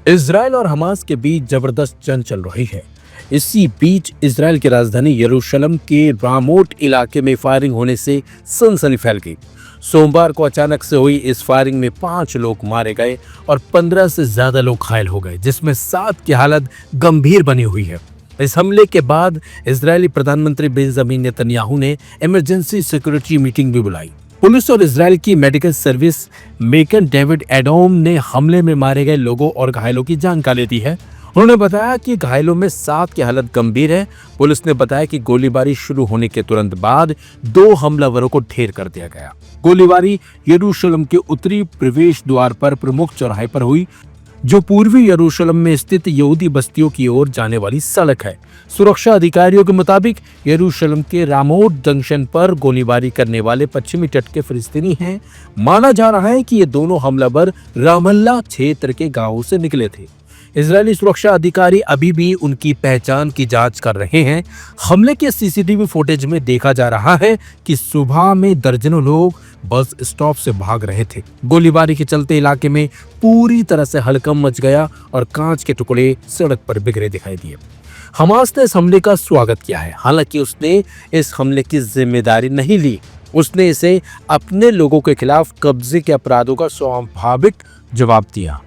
Israel और Hamas के बीच जबरदस्त जंग चल रही है। इसी बीच इजराइल की राजधानी यरूशलेम के रामोट इलाके में फायरिंग होने से सनसनी फैल गई। सोमवार को अचानक से हुई इस फायरिंग में 5 लोग मारे गए और 15 से ज्यादा लोग घायल हो गए, जिसमें 7 की हालत गंभीर बनी हुई है। इस हमले के बाद इजरायली प्रधानमंत्री बेंजामिन नेतन्याहू ने इमरजेंसी सिक्योरिटी मीटिंग भी बुलाई। पुलिस और इजराइल की medical service Makan David Adom ने हमले में मारे गए लोगों और घायलों की जानकारी दी है। उन्होंने बताया कि घायलों में 7 की हालत गंभीर है। पुलिस ने बताया कि गोलीबारी शुरू होने के तुरंत बाद 2 हमलावरों को ढेर कर दिया गया। गोलीबारी यरूशलेम के उत्तरी प्रवेश द्वार पर प्रमुख चौराहे पर हुई, जो पूर्वी यरूशलेम में स्थित यहूदी बस्तियों की ओर जाने वाली सड़क है। सुरक्षा अधिकारियों के मुताबिक यरूशलेम के रामोट जंक्शन पर गोलीबारी करने वाले पश्चिमी तट के फिलिस्तीनी हैं। माना जा रहा है कि ये दोनों हमलावर रामल्ला क्षेत्र के गांवों से निकले थे। इजरायली सुरक्षा अधिकारी अभी भी उनकी पहचान की जांच कर रहे हैं। हमले के सीसीटीवी फुटेज में देखा जा रहा है कि सुबह में दर्जनों लोग बस स्टॉप से भाग रहे थे। गोलीबारी के चलते इलाके में पूरी तरह से हड़कंप मच गया और कांच के टुकड़े सड़क पर बिखरे दिखाई दिए। हमास ने इस हमले का स्वागत किया है, हालांकि उसने इस हमले की जिम्मेदारी नहीं ली। उसने इसे अपने लोगों के खिलाफ कब्जे के अपराधों का स्वाभाविक जवाब दिया।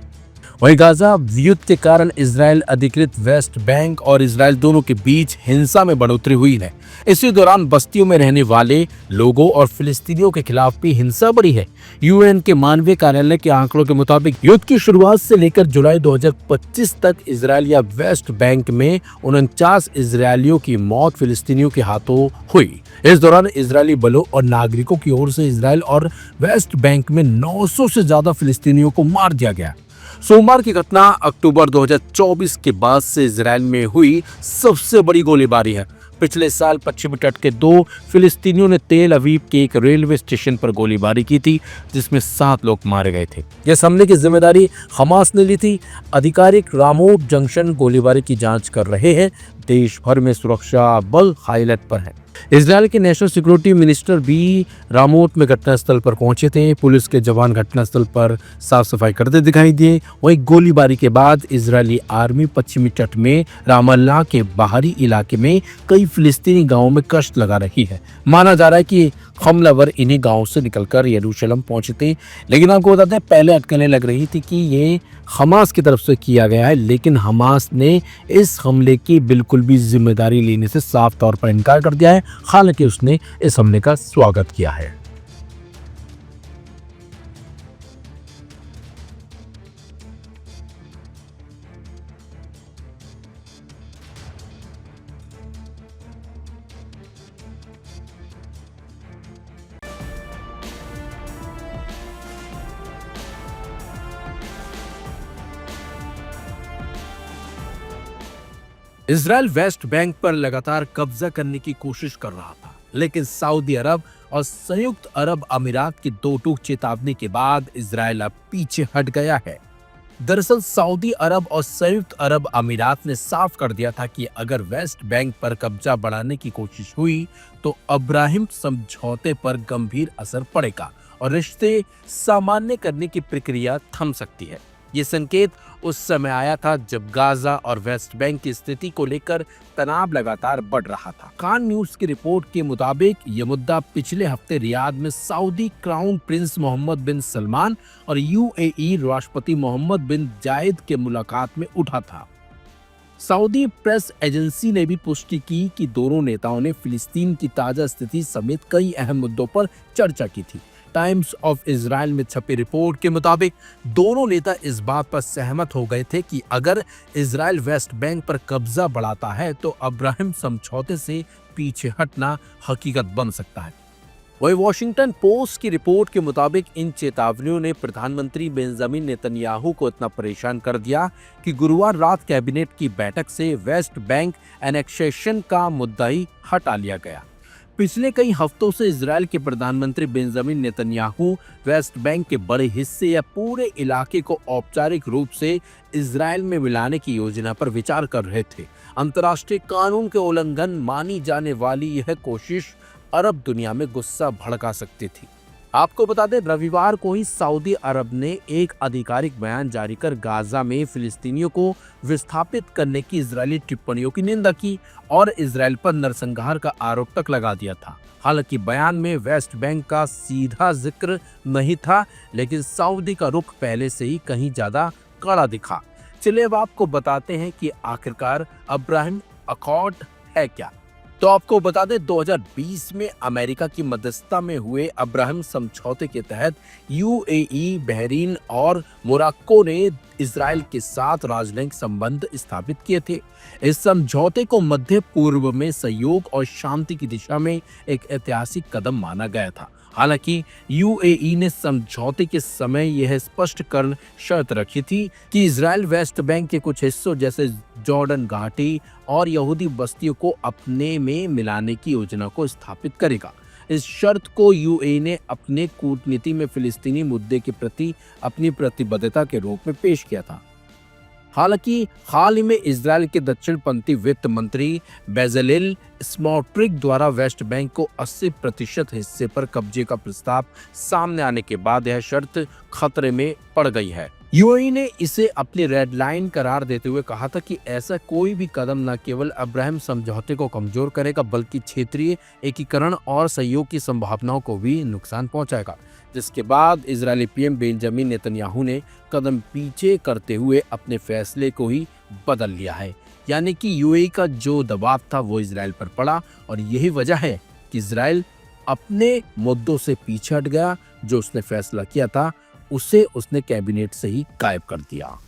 वहीं गाजा युद्ध के कारण इजराइल अधिकृत वेस्ट बैंक और इजराइल दोनों के बीच हिंसा में बढ़ोतरी हुई है। इसी दौरान बस्तियों में रहने वाले लोगों और फिलिस्तीनियों के खिलाफ भी हिंसा बढ़ी है। यूएन के मानवीय कार्यालय के आंकड़ों के मुताबिक युद्ध की शुरुआत से लेकर जुलाई 2025 तक इजराइल या वेस्ट बैंक में 49 इजरायलियों की मौत फिलिस्तीनियों के हाथों हुई। इस दौरान इजरायली बलों और नागरिकों की ओर से इजराइल और वेस्ट बैंक में 900 से ज्यादा फिलिस्तीनियों को मार दिया गया। सोमवार की घटना अक्टूबर 2024 के बाद से इजराइल में हुई सबसे बड़ी गोलीबारी है। पिछले साल पश्चिमी तट के 2 फिलिस्तीनियों ने तेल अवीव के एक रेलवे स्टेशन पर गोलीबारी की थी, जिसमें 7 लोग मारे गए थे। इस हमले की जिम्मेदारी हमास ने ली थी। आधिकारिक रामोट जंक्शन गोलीबारी की जांच कर रहे हैं। देश भर में सुरक्षा बल हाई अलर्ट पर है। इजराइल के नेशनल सिक्योरिटी मिनिस्टर भी रामोट में घटनास्थल पर पहुंचे थे। पुलिस के जवान घटनास्थल पर साफ सफाई करते दिखाई दिए। वहीं गोलीबारी के बाद इजरायली आर्मी पश्चिमी तट में रामल्ला के बाहरी इलाके में कई फिलिस्तीनी गांवों में गश्त लगा रही है। माना जा रहा है कि हमलावर इन्हीं गांवों से निकलकर यरूशलेम पहुंचे थे। लेकिन आपको बताते हैं, पहले अटकलें लग रही थी कि ये हमास की तरफ से किया गया है, लेकिन हमास ने इस हमले की बिल्कुल भी जिम्मेदारी लेने से साफ तौर पर इनकार कर दिया है। हालांकि उसने इस हमले का स्वागत किया है। इजराइल वेस्ट बैंक पर लगातार कब्जा करने की कोशिश कर रहा था, लेकिन सऊदी अरब और संयुक्त अरब अमीरात की 2 टूक चेतावनी के बाद इजराइल अब पीछे हट गया है। दरअसल सऊदी अरब और संयुक्त अरब अमीरात ने साफ कर दिया था कि अगर वेस्ट बैंक पर कब्जा बढ़ाने की कोशिश हुई तो अब्राहिम समझौते पर गंभीर असर पड़ेगा और रिश्ते सामान्य करने की प्रक्रिया थम सकती है। ये संकेत उस समय आया था जब गाजा और वेस्ट बैंक की स्थिति को लेकर तनाव लगातार बढ़ रहा था। कान न्यूज की रिपोर्ट के मुताबिक ये मुद्दा पिछले हफ्ते रियाद में सऊदी क्राउन प्रिंस मोहम्मद बिन सलमान और यूएई राष्ट्रपति मोहम्मद बिन जायद के मुलाकात में उठा था। सऊदी प्रेस एजेंसी ने भी पुष्टि की कि दोनों नेताओं ने फिलिस्तीन की ताजा स्थिति समेत कई अहम मुद्दों पर चर्चा की थी। टाइम्स ऑफ इजराइल में छपी रिपोर्ट के मुताबिक दोनों नेता इस बात पर सहमत हो गए थे कि अगर इजराइल वेस्ट बैंक पर कब्जा बढ़ाता है तो अब्राहिम समझौते से पीछे हटना हकीकत बन सकता है। वही वॉशिंगटन पोस्ट की रिपोर्ट के मुताबिक इन चेतावनियों ने प्रधानमंत्री बेंजामिन नेतन्याहू को इतना परेशान कर दिया कि गुरुवार रात कैबिनेट की बैठक से वेस्ट बैंक एनेक्सेशन का मुद्दा ही हटा लिया गया। पिछले कई हफ्तों से इजराइल के प्रधानमंत्री बेंजामिन नेतन्याहू वेस्ट बैंक के बड़े हिस्से या पूरे इलाके को औपचारिक रूप से इजराइल में मिलाने की योजना पर विचार कर रहे थे। अंतर्राष्ट्रीय कानून के उल्लंघन मानी जाने वाली यह कोशिश अरब दुनिया में गुस्सा भड़का सकती थी। आपको बता दें, रविवार को ही सऊदी अरब ने एक आधिकारिक बयान जारी कर गाजा में फिलिस्तीनियों को विस्थापित करने की इजरायली टिप्पणियों की निंदा की और इजरायल पर नरसंहार का आरोप तक लगा दिया था। हालांकि बयान में वेस्ट बैंक का सीधा जिक्र नहीं था, लेकिन सऊदी का रुख पहले से ही कहीं ज्यादा कड़ा दिखा। चलिए अब आपको बताते हैं कि आखिरकार अब्राहम अकॉर्ड है क्या। तो आपको बता दें, 2020 में अमेरिका की मध्यस्थता में हुए अब्राहम समझौते के तहत यूएई, बहरीन और मोरक्को ने इजराइल के साथ राजनयिक संबंध स्थापित किए थे। इस समझौते को मध्य पूर्व में सहयोग और शांति की दिशा में एक ऐतिहासिक कदम माना गया था। हालांकि यूएई ने समझौते के समय यह स्पष्ट कर शर्त रखी थी कि इजराइल वेस्ट बैंक के कुछ हिस्सों जैसे जॉर्डन घाटी और यहूदी बस्तियों को अपने में मिलाने की योजना को स्थापित करेगा। इस शर्त को यूएई ने अपने कूटनीति में फिलिस्तीनी मुद्दे के प्रति अपनी प्रतिबद्धता के रूप में पेश किया था। हालांकि हाल ही में इजराइल के दक्षिणपंथी वित्त मंत्री बेजलेल स्मोट्रिक द्वारा वेस्ट बैंक को 80% हिस्से पर कब्जे का प्रस्ताव सामने आने के बाद यह शर्त खतरे में पड़ गई है। यूएई ने इसे अपनी रेड लाइन करार देते हुए कहा था कि ऐसा कोई भी कदम न केवल अब्राहम समझौते को कमजोर करेगा, बल्कि क्षेत्रीय एकीकरण और सहयोग की संभावनाओं को भी नुकसान पहुंचाएगा। जिसके बाद इजरायली पीएम बेंजामिन नेतन्याहू ने कदम पीछे करते हुए अपने फैसले को ही बदल लिया है। यानी कि यूएई का जो दबाव था वो इजराइल पर पड़ा और यही वजह है कि इजराइल अपने मुद्दों से पीछे हट गया। जो उसने फैसला किया था उसे उसने कैबिनेट से ही गायब कर दिया।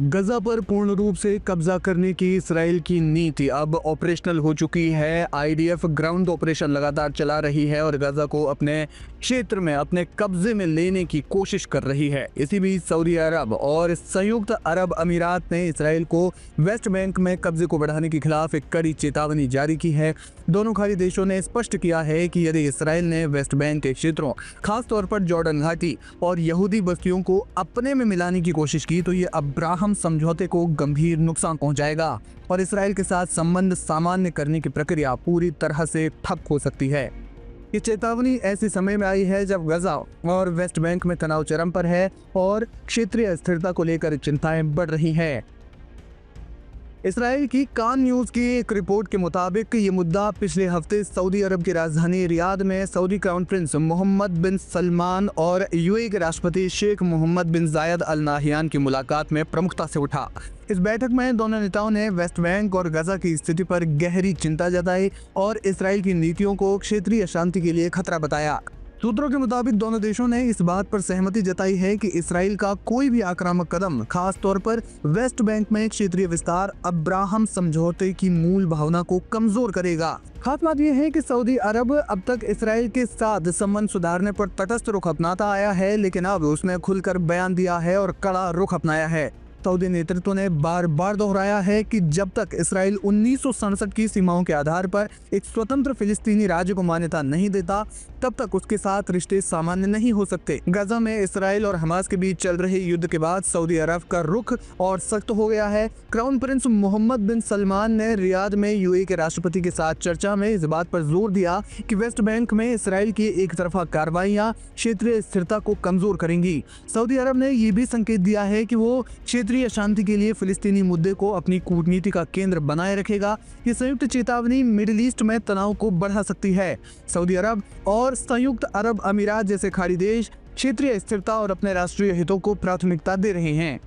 गजा पर पूर्ण रूप से कब्जा करने की इस्राएल की नीति अब ऑपरेशनल हो चुकी है। आईडीएफ ग्राउंड ऑपरेशन लगातार चला रही है और गजा को अपने क्षेत्र में अपने कब्जे में लेने की कोशिश कर रही है। इसी बीच सऊदी अरब और संयुक्त अरब अमीरात ने इस्राएल को वेस्ट बैंक में कब्जे को बढ़ाने के खिलाफ एक कड़ी चेतावनी जारी की है। दोनों खाड़ी देशों ने स्पष्ट किया है कि यदि इस्राएल ने वेस्ट बैंक के क्षेत्रों, खासतौर पर जॉर्डन घाटी और यहूदी बस्तियों को अपने में मिलाने की कोशिश की तो ये अब्राहम समझौते को गंभीर नुकसान पहुंचाएगा और इस्राएल के साथ संबंध सामान्य करने की प्रक्रिया पूरी तरह से ठप हो सकती है। ये चेतावनी ऐसे समय में आई है जब गजा और वेस्ट बैंक में तनाव चरम पर है और क्षेत्रीय स्थिरता को लेकर चिंताएं बढ़ रही हैं। इसराइल की कान न्यूज़ की एक रिपोर्ट के मुताबिक ये मुद्दा पिछले हफ्ते सऊदी अरब की राजधानी रियाद में सऊदी क्राउन प्रिंस मोहम्मद बिन सलमान और यूएई के राष्ट्रपति शेख मोहम्मद बिन जायद अल नाहियान की मुलाकात में प्रमुखता से उठा। इस बैठक में दोनों नेताओं ने वेस्ट बैंक और गजा की स्थिति पर गहरी चिंता जताई और इसराइल की नीतियों को क्षेत्रीय शांति के लिए खतरा बताया। सूत्रों के मुताबिक दोनों देशों ने इस बात पर सहमति जताई है कि इसराइल का कोई भी आक्रामक कदम, खास तौर पर वेस्ट बैंक में क्षेत्रीय विस्तार, अब्राहम समझौते की मूल भावना को कमजोर करेगा। खास बात यह है कि सऊदी अरब अब तक इसराइल के साथ संबंध सुधारने पर तटस्थ रुख अपनाता आया है, लेकिन अब उसने खुलकर बयान दिया है और कड़ा रुख अपनाया है। सऊदी नेतृत्व ने बार बार दोहराया है कि जब तक इसराइल 1967 की सीमाओं के आधार पर एक स्वतंत्र फिलिस्तीनी राज्य को मान्यता नहीं देता, तब तक उसके साथ रिश्ते सामान्य नहीं हो सकते। गजा में इसराइल और हमास के बीच चल रहे युद्ध के बाद सऊदी अरब का रुख और सख्त हो गया है। क्राउन प्रिंस मोहम्मद बिन सलमान ने रियाद में यूएई के राष्ट्रपति के साथ चर्चा में इस बात पर जोर दिया कि वेस्ट बैंक में इसराइल की एक तरफा कार्रवाइयां क्षेत्रीय स्थिरता को कमजोर करेंगी। सऊदी अरब ने यह भी संकेत दिया है कि वो क्षेत्रीय शांति के लिए फिलिस्तीनी मुद्दे को अपनी कूटनीति का केंद्र बनाए रखेगा। ये संयुक्त चेतावनी मिडिल ईस्ट में तनाव को बढ़ा सकती है। सऊदी अरब और संयुक्त अरब अमीरात जैसे खाड़ी देश क्षेत्रीय स्थिरता और अपने राष्ट्रीय हितों को प्राथमिकता दे रहे हैं।